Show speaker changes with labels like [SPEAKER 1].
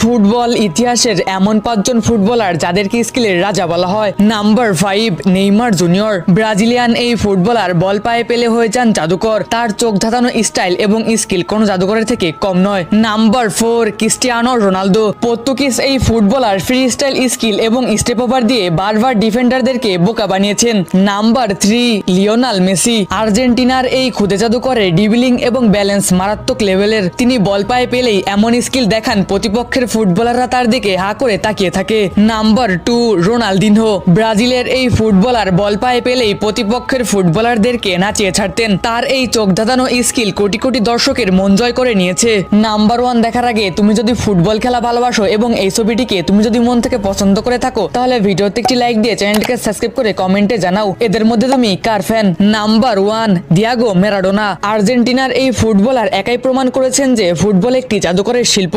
[SPEAKER 1] Football ইতিহাসের এমন 5 জন footballer যাদেরকে স্কিলের রাজা বলা হয়। Number 5, Neymar junior. ব্রাজিলিয়ান এই ফুটবলার বল পায়ে পেলে হয়ে যান জাদুকর। তার চোখ ধাঁধানো স্টাইল এবং স্কিল কোনো জাদুকরের থেকে কম নয়। Number 4, Cristiano Ronaldo. পর্তুগিজ এই ফুটবলার ফ্রি স্টাইল স্কিল এবং স্টেপ ওভার দিয়ে বারবার ডিফেন্ডারদেরকে বোকা বানিয়েছেন। Number 3, Lionel Messi. আর্জেন্টিনার এই খুদে জাদুকরের ড্রিবলিং এবং ব্যালেন্স মারাত্মক লেভেলের। তিনি বল পায়ে পেলেই এমন স্কিল দেখান প্রতিপক্ষের ফুটবলাররা তার দিকে হা করে তাকিয়ে থাকে। Number 2, Ronaldinho. ব্রাজিলের এই ফুটবলার বল পায়ে পেলেই প্রতিপক্ষের ফুটবলারদেরকে নাচিয়ে ছাড়তেন। তার এই চোখ ধাঁধানো স্কিল কোটি কোটি দর্শকের মন জয় করে নিয়েছে। নাম্বার 1 দেখার আগে তুমি যদি ফুটবল খেলা ভালোবাসো এবং এই ছবিটিকে তুমি যদি মন থেকে পছন্দ করে থাকো, তাহলে ভিডিওতে একটি লাইক দিয়ে চ্যানেলটিকে সাবস্ক্রাইব করে কমেন্টে জানাও এদের মধ্যে তুমি কার ফ্যান। Number 1, Diego Maradona. আর্জেন্টিনার এই ফুটবলার একাই প্রমাণ করেছেন যে ফুটবল একটি জাদুকরের শিল্প।